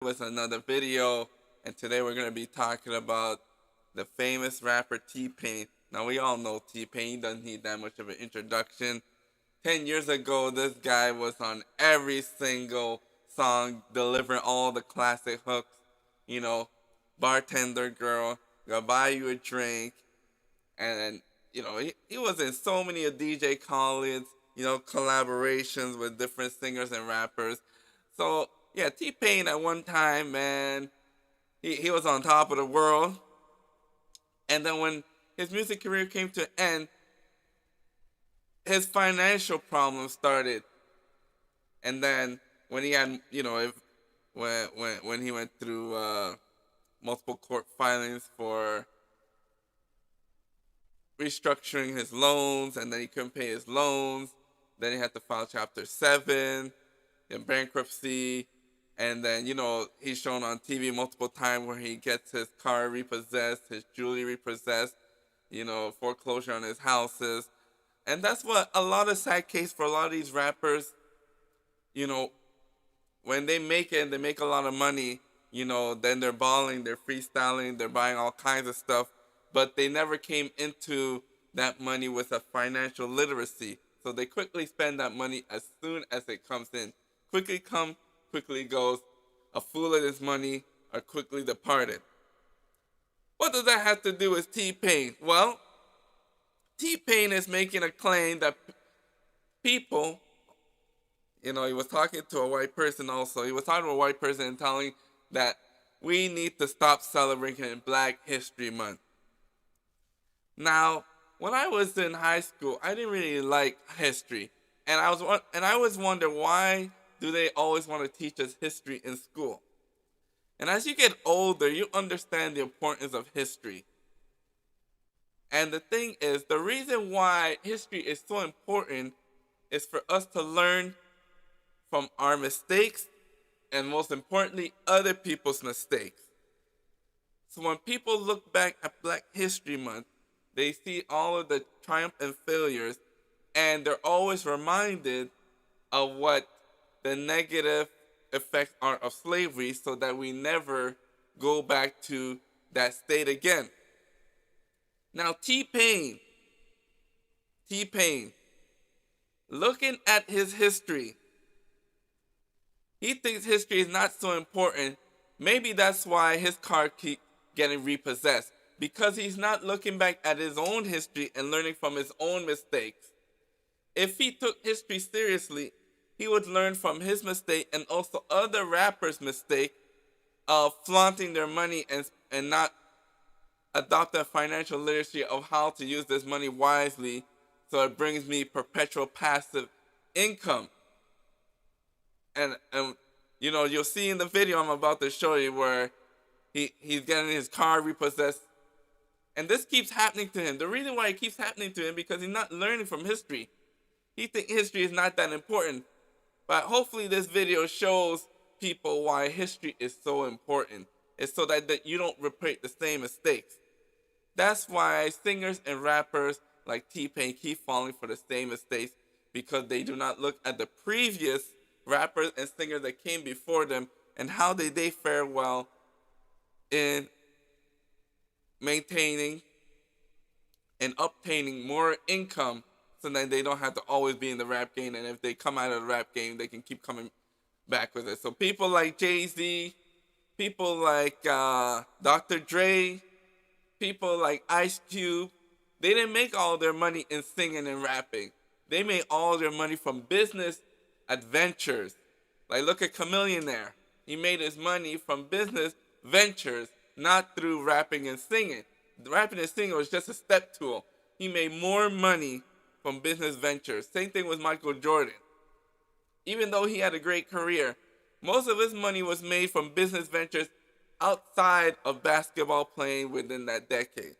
with another video, and today we're gonna be talking about the famous rapper TPain. Now we all know TPain, he doesn't need that much of an introduction. 10 years ago, this guy was on every single song, delivering all the classic hooks. You know, bartender girl, gonna buy you a drink, and he was in so many of DJ Khaled's collaborations with different singers and rappers. So yeah, T-Pain at one time, man, he was on top of the world. And then when his music career came to an end, his financial problems started. And then when he had, when he went through multiple court filings for restructuring his loans, and then he couldn't pay his loans. Then he had to file Chapter 7 in bankruptcy. And then, he's shown on TV multiple times where he gets his car repossessed, his jewelry repossessed, foreclosure on his houses. And that's what a lot of sad case for a lot of these rappers, when they make it and they make a lot of money, then they're balling, they're freestyling, they're buying all kinds of stuff, but they never came into that money with a financial literacy. So they quickly spend that money as soon as it comes in. Quickly come, quickly goes. A fool of his money are quickly departed. What does that have to do with T-Pain? Well, T-Pain is making a claim that people, he was talking to a white person also. He was talking to a white person and telling that we need to stop celebrating Black History Month. Now, when I was in high school, I didn't really like history, and I always wonder, why do they always want to teach us history in school? And as you get older, you understand the importance of history. And the thing is, the reason why history is so important is for us to learn from our mistakes, and most importantly, other people's mistakes. So when people look back at Black History Month, they see all of the triumph and failures, and they're always reminded of what the negative effects are of slavery, so that we never go back to that state again. Now, T-Pain, looking at his history, he thinks history is not so important. Maybe that's why his car keeps getting repossessed, because he's not looking back at his own history and learning from his own mistakes. If he took history seriously, he would learn from his mistake and also other rappers' mistake of flaunting their money and not adopt a financial literacy of how to use this money wisely, so it brings me perpetual passive income. And you'll see in the video I'm about to show you where he's getting his car repossessed. And this keeps happening to him. The reason why it keeps happening to him, because he's not learning from history. He thinks history is not that important. But hopefully this video shows people why history is so important. It's so that you don't repeat the same mistakes. That's why singers and rappers like T-Pain keep falling for the same mistakes, because they do not look at the previous rappers and singers that came before them and how did they fare well in maintaining and obtaining more income, so that they don't have to always be in the rap game, and if they come out of the rap game, they can keep coming back with it. So people like Jay-Z, people like Dr. Dre, people like Ice Cube, they didn't make all their money in singing and rapping. They made all their money from business adventures. Like, look at Chamillionaire. He made his money from business ventures, not through rapping and singing. Rapping and singing was just a step tool. He made more money from business ventures. Same thing with Michael Jordan. Even though he had a great career, most of his money was made from business ventures outside of basketball playing within that decade.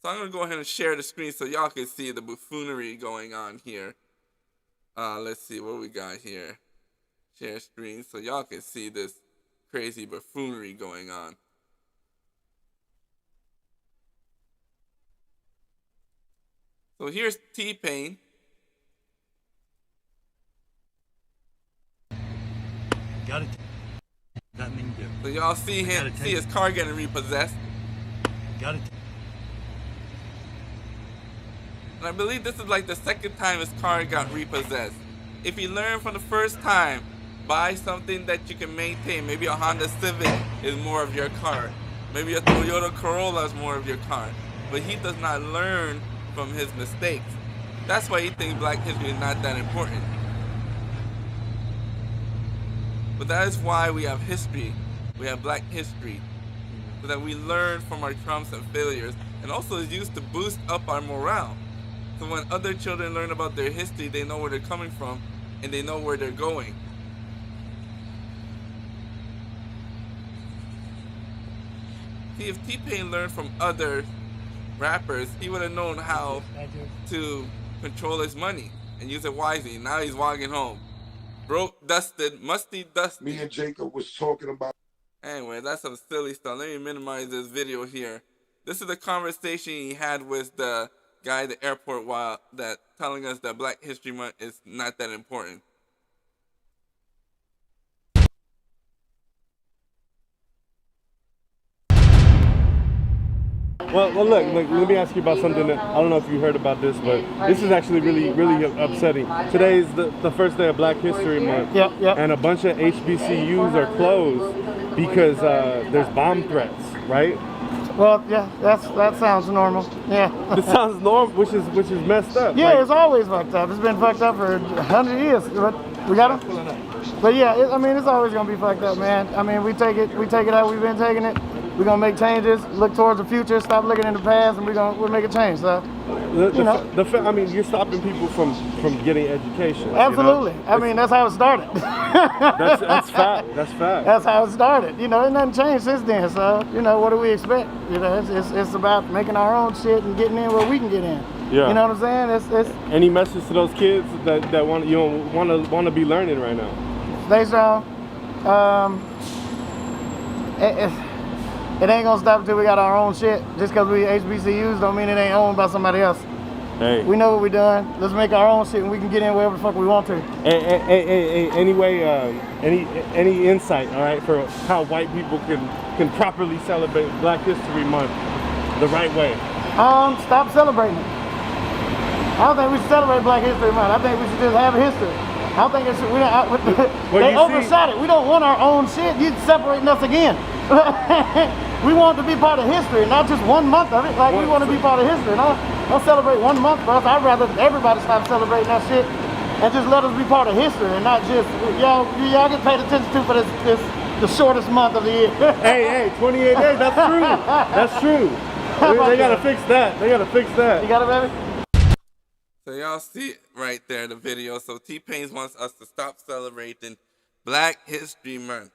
So I'm going to go ahead and share the screen so y'all can see the buffoonery going on here. Let's see what we got here. Share screen so y'all can see this crazy buffoonery going on. So here's T-Pain. Got it. So y'all see his car getting repossessed. Got it. And I believe this is like the second time his car got repossessed. If he learned from the first time, buy something that you can maintain. Maybe a Honda Civic is more of your car. Maybe a Toyota Corolla is more of your car. But he does not learn from his mistakes. That's why he thinks Black history is not that important. But that is why we have history. We have Black history. So that we learn from our trumps and failures. And also is used to boost up our morale. So when other children learn about their history, they know where they're coming from and they know where they're going. See, if TPain learned from other rappers, he would have known how to control his money and use it wisely. Now he's walking home. Broke, dusted, musty, dusty. Me and Jacob was talking about. Anyway, that's some silly stuff. Let me minimize this video here. This is the conversation he had with the guy at the airport while that telling us that Black History Month is not that important. Well, look, let me ask you about something that I don't know if you heard about this, but this is actually really upsetting. Today is the first day of Black History Month, and a bunch of HBCUs are closed because there's bomb threats, right? Well, yeah, that sounds normal. Yeah. This sounds normal, which is messed up. Yeah, like, it's always fucked up. It's been fucked up for 100 years. We got them? But yeah, I mean, it's always gonna be fucked up, man. I mean, we take it how we've been taking it. We're gonna make changes, look towards the future, stop looking in the past, and we'll make a change. So, I mean, you're stopping people from getting education. Absolutely. You know? I mean, that's how it started. that's fact. That's fact. That's how it started. You know, and nothing changed since then. So, you know, what do we expect? You know, it's about making our own shit and getting in where we can get in. Yeah. You know what I'm saying? It's any message to those kids that want to be learning right now? Stay strong. It ain't gonna stop until we got our own shit. Just because we HBCUs don't mean it ain't owned by somebody else. Hey. We know what we're doing. Let's make our own shit and we can get in wherever the fuck we want to. Anyway, any insight, all right, for how white people can properly celebrate Black History Month the right way? Stop celebrating it. I don't think we should celebrate Black History Month. I think we should just have a history. I don't think it should. They overshot it. We don't want our own shit. You're separating us again. We want to be part of history, not just 1 month of it. Like, we want to be part of history. Don't celebrate 1 month for us. I'd rather everybody stop celebrating that shit and just let us be part of history and not just y'all get paid attention to for this the shortest month of the year. hey, 28 days. That's true. That's true. They gotta fix that. They gotta fix that. You got it, baby? So y'all see it right there in the video. So TPain wants us to stop celebrating Black History Month.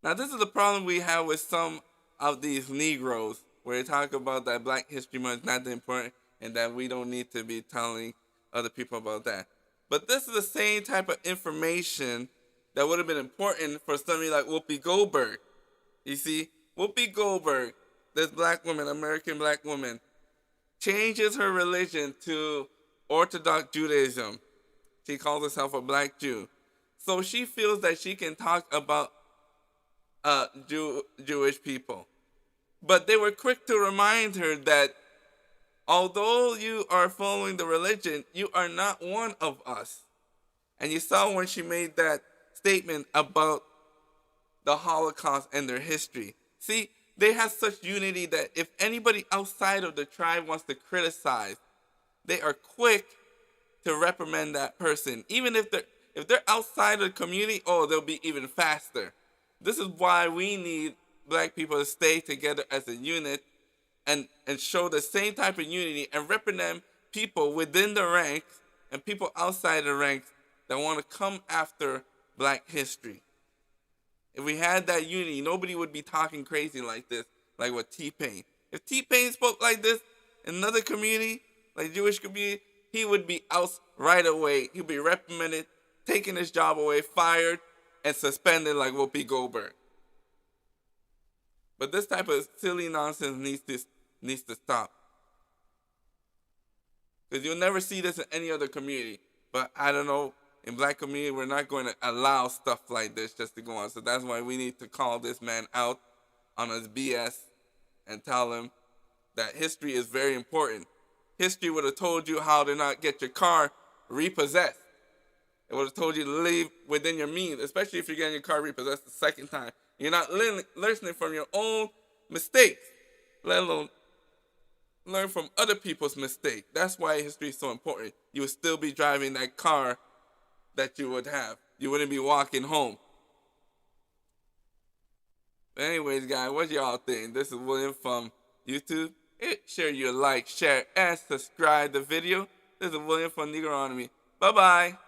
Now this is the problem we have with some of these Negroes, where they talk about that Black History Month is not that important and that we don't need to be telling other people about that. But this is the same type of information that would have been important for somebody like Whoopi Goldberg. You see, Whoopi Goldberg, this black woman, American black woman, changes her religion to Orthodox Judaism. She calls herself a black Jew. So she feels that she can talk about Jewish people. But they were quick to remind her that although you are following the religion, you are not one of us. And you saw when she made that statement about the Holocaust and their history. See, they have such unity that if anybody outside of the tribe wants to criticize, they are quick to reprimand that person. Even if they're outside of the community, they'll be even faster. This is why we need black people to stay together as a unit and show the same type of unity and reprimand people within the ranks and people outside the ranks that want to come after black history. If we had that unity, nobody would be talking crazy like this, like with TPain. If TPain spoke like this in another community, like Jewish community, he would be out right away. He'd be reprimanded, taking his job away, fired, and suspended like Whoopi Goldberg. But this type of silly nonsense needs to stop. Because you'll never see this in any other community. But I don't know in black community, we're not going to allow stuff like this just to go on. So that's why we need to call this man out on his BS and tell him that history is very important. History would have told you how to not get your car repossessed. It would have told you to live within your means, especially if you're getting your car repossessed the second time. You're not listening from your own mistakes, let alone learn from other people's mistakes. That's why history is so important. You would still be driving that car that you would have. You wouldn't be walking home. But anyways, guys, what y'all think? This is William from YouTube. Share your like, share, and subscribe the video. This is William from Negronomy. Bye-bye.